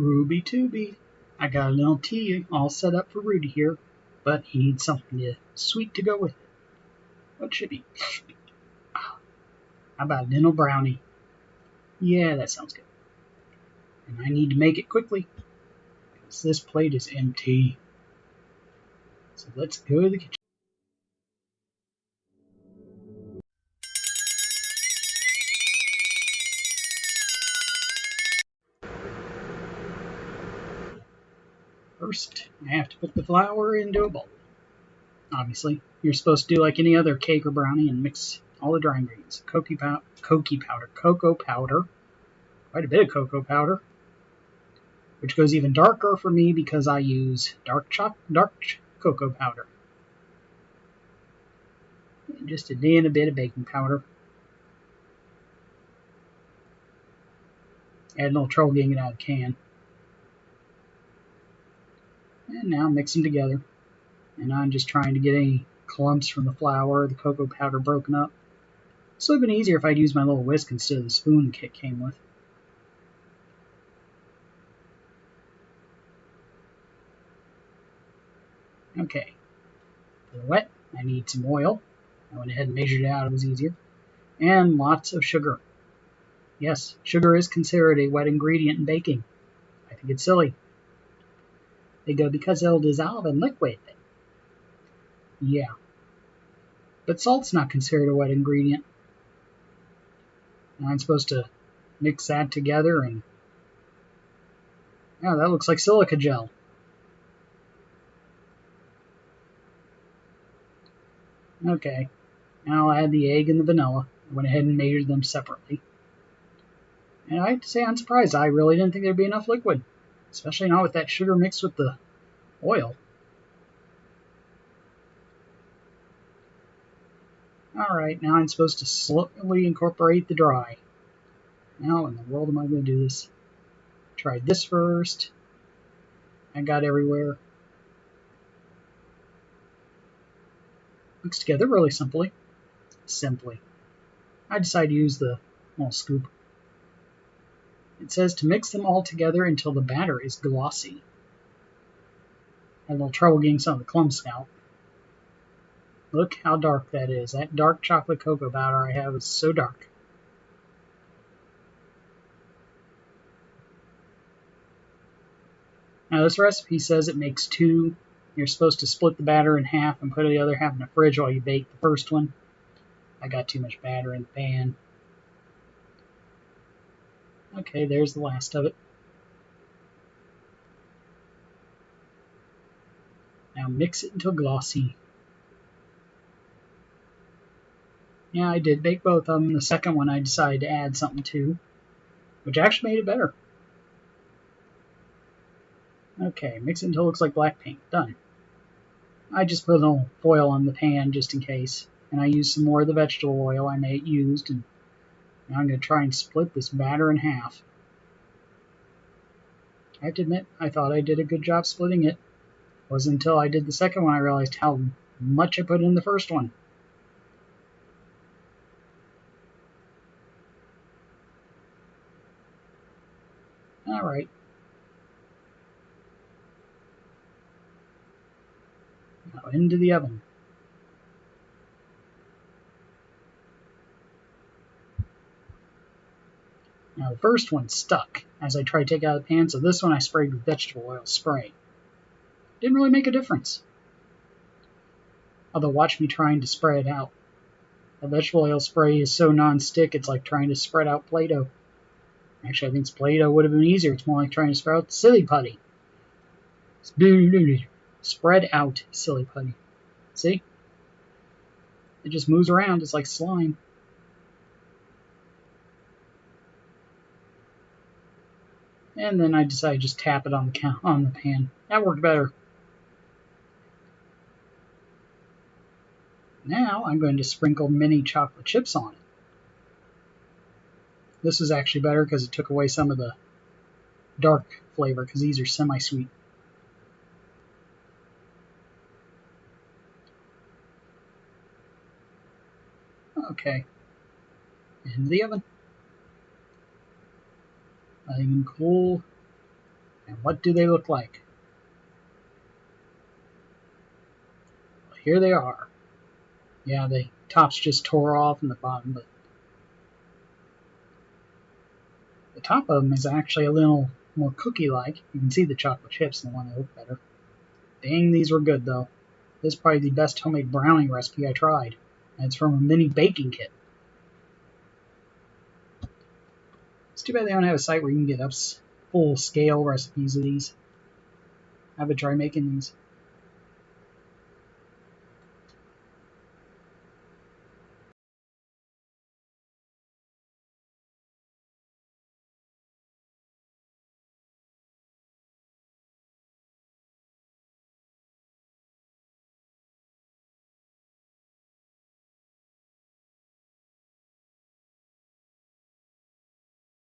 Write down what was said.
Ruby Tooby. I got a little tea all set up for Rudy here, but he needs something sweet to go with it. What should be? How about a little brownie? Yeah, that sounds good. And I need to make it quickly, because this plate is empty. So let's go to the kitchen. First, I have to put the flour into a bowl. Obviously, you're supposed to do like any other cake or brownie and mix all the dry ingredients. Cocoa powder, quite a bit of cocoa powder, which goes even darker for me because I use dark cocoa powder. And just a bit of baking powder. I had a little trouble getting it out of the can. And now mix them together. And I'm just trying to get any clumps from the flour or the cocoa powder broken up. This would have been easier if I'd used my little whisk instead of the spoon the kit came with. Okay. For the wet, I need some oil. I went ahead and measured it out, it was easier. And lots of sugar. Yes, sugar is considered a wet ingredient in baking. I think it's silly. They go because it'll dissolve in liquid. Yeah. But salt's not considered a wet ingredient. And I'm supposed to mix that together and... yeah, that looks like silica gel. Okay. Now I'll add the egg and the vanilla. I went ahead and measured them separately. And I have to say, I'm surprised. I really didn't think there'd be enough liquid. Especially not with that sugar mixed with the oil. Alright, now I'm supposed to slowly incorporate the dry. How in the world am I going to do this? Tried this first. I got everywhere. Mixed together really simply. I decided to use the little scoop. It says to mix them all together until the batter is glossy. Had a little trouble getting some of the clumps out. Look how dark that is. That dark chocolate cocoa powder I have is so dark. Now this recipe says it makes two. You're supposed to split the batter in half and put the other half in the fridge while you bake the first one. I got too much batter in the pan. Okay, there's the last of it. Now mix it until glossy. Yeah, I did bake both of them. The second one I decided to add something to, which actually made it better. Okay, mix it until it looks like black paint. Done. I just put a little foil on the pan just in case. And I used some more of the vegetable oil I used. And now I'm going to try and split this batter in half. I have to admit, I thought I did a good job splitting it. It wasn't until I did the second one I realized how much I put in the first one. Alright. Now into the oven. Now the first one stuck as I tried to take it out of the pan, so this one I sprayed with vegetable oil spray. Didn't really make a difference. Although watch me trying to spread it out. The vegetable oil spray is so non-stick, it's like trying to spread out Play-Doh. Actually, I think Play-Doh would have been easier. It's more like trying to spread out silly putty. Spread out silly putty. See? It just moves around. It's like slime. And then I decided to just tap it on the pan. That worked better. Now I'm going to sprinkle mini chocolate chips on it. This is actually better because it took away some of the dark flavor because these are semi-sweet. Okay. Into the oven. Letting them cool. And what do they look like? Well, here they are. Yeah, the tops just tore off in the bottom, but the top of them is actually a little more cookie-like. You can see the chocolate chips in the one that look better. Dang, these were good, though. This is probably the best homemade brownie recipe I tried. And it's from a mini baking kit. It's too bad they don't have a site where you can get up full-scale recipes of these. I would try making these.